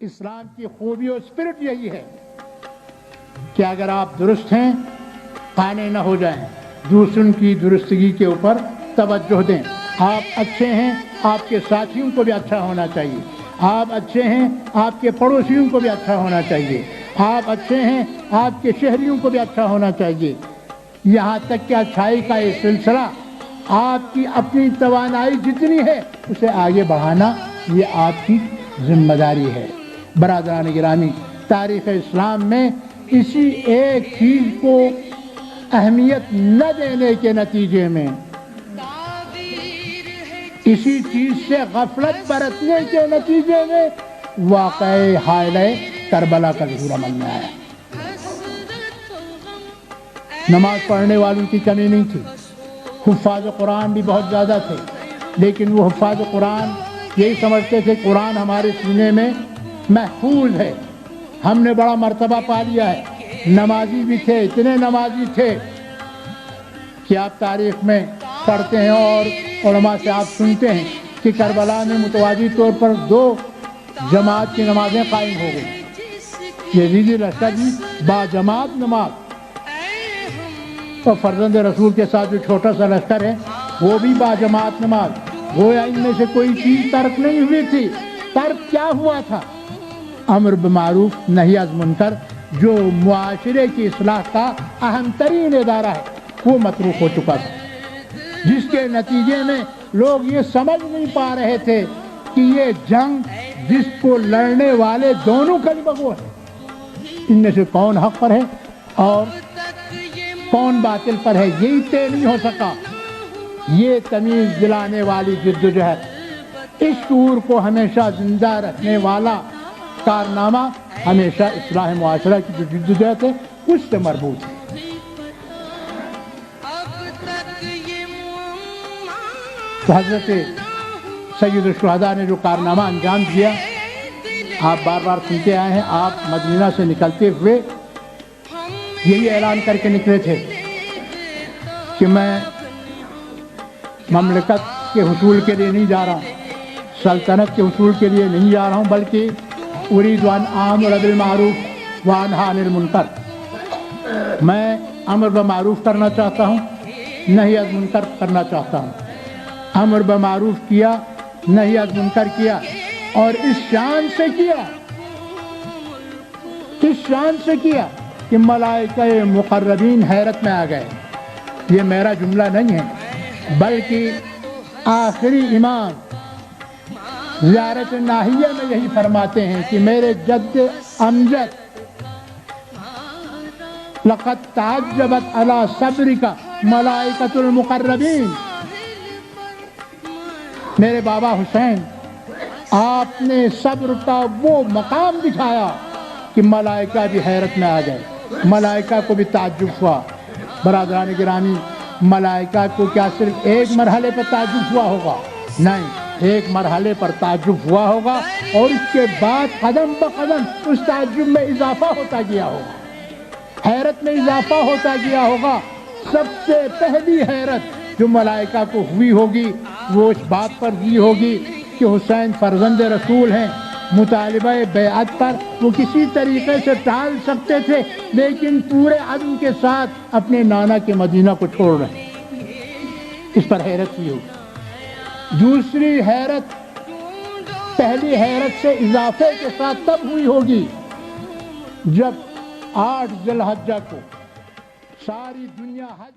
اسلام کی خوبی اور اسپرٹ یہی ہے کہ اگر آپ درست ہیں قانے نہ ہو جائیں، دوسروں کی درستگی کے اوپر توجہ دیں. آپ اچھے ہیں، آپ کے ساتھیوں کو بھی اچھا ہونا چاہیے. آپ اچھے ہیں، آپ کے پڑوسیوں کو بھی اچھا ہونا چاہیے. آپ اچھے ہیں، آپ کے شہریوں کو بھی اچھا ہونا چاہیے. یہاں تک کہ اچھائی کا یہ سلسلہ آپ کی اپنی توانائی جتنی ہے اسے آگے بڑھانا یہ آپ کی ذمہ داری ہے. برادران گرامی، تاریخ اسلام میں اسی ایک چیز کو اہمیت نہ دینے کے نتیجے میں، اسی چیز سے غفلت برتنے کے نتیجے میں واقعہ حائلہ کربلا کا ظہور عمل میں آیا. نماز پڑھنے والوں کی کمی نہیں تھی، حفاظ قرآن بھی بہت زیادہ تھے، لیکن وہ حفاظ قرآن یہی سمجھتے تھے قرآن ہمارے سینے میں محفوظ ہے، ہم نے بڑا مرتبہ پا لیا ہے. نمازی بھی تھے، اتنے نمازی تھے کہ آپ تاریخ میں پڑھتے ہیں اور علماء سے آپ سنتے ہیں کہ کربلا میں متوازی طور پر 2 جماعت کی نمازیں قائم ہو گئی. یزیدی لشکر بھی با جماعت نماز، اور فرزند رسول کے ساتھ جو چھوٹا سا لشکر ہے وہ بھی با جماعت نماز. گویا ان میں سے کوئی چیز ترک نہیں ہوئی تھی. ترک کیا ہوا تھا؟ امر بالمعروف نہی از منکر، جو معاشرے کی اصلاح کا اہم ترین ادارہ ہے وہ متروک ہو چکا تھا، جس کے نتیجے میں لوگ یہ سمجھ نہیں پا رہے تھے کہ یہ جنگ جس کو لڑنے والے دونوں کلمہ گو ہیں، ان میں سے کون حق پر ہے اور کون باطل پر ہے یہی طے نہیں ہو سکا. یہ تمیز دلانے والی جدوجہد، اس شعور کو ہمیشہ زندہ رکھنے والا کارنامہ ہمیشہ اصلاح معاشرہ کی جو جدوجہد ہے اس سے مربوط ہے. تو حضرت سید الشہداء نے جو کارنامہ انجام دیا آپ بار بار سنتے آئے ہیں. آپ مدینہ سے نکلتے ہوئے یہی اعلان کر کے نکلے تھے کہ میں مملکت کے حصول کے لیے نہیں جا رہا ہوں، سلطنت کے حصول کے لیے نہیں جا رہا ہوں، بلکہ اريد ان آمر بالمعروف وانہی عن المنکر، میں امر بالمعروف کرنا چاہتا ہوں، نہی از منکر کرنا چاہتا ہوں. امر بالمعروف کیا، نہی از منکر کیا، اور اس شان سے کیا، اس شان سے کیا کہ ملائکہ مقربین حیرت میں آ گئے. یہ میرا جملہ نہیں ہے، بلکہ آخری امام زیارت ناہیہ میں یہی فرماتے ہیں کہ میرے جد امجد لقد تعجبت علی صبرک ملائکۃ المقربین. میرے بابا حسین، آپ نے صبر کا وہ مقام دکھایا کہ ملائکہ بھی حیرت میں آ گئے، ملائکہ کو بھی تعجب ہوا. برادران گرامی، ملائکہ کو کیا صرف ایک مرحلے پر تعجب ہوا ہوگا؟ نہیں، ایک مرحلے پر تعجب ہوا ہوگا اور اس کے بعد قدم بقدم اس تعجب میں اضافہ ہوتا گیا ہوگا، حیرت میں اضافہ ہوتا گیا ہوگا. سب سے پہلی حیرت جو ملائکہ کو ہوئی ہوگی وہ اس بات پر ہوئی ہوگی کہ حسین فرزند رسول ہیں. مطالبہ بیعت پر وہ کسی طریقے سے ٹال سکتے تھے، لیکن پورے عزم کے ساتھ اپنے نانا کے مدینہ کو چھوڑ رہے ہیں. اس پر حیرت ہوئی ہوگی. دوسری حیرت پہلی حیرت سے اضافے کے ساتھ تب ہوئی ہوگی جب 8 ذی الحجہ کو ساری دنیا حج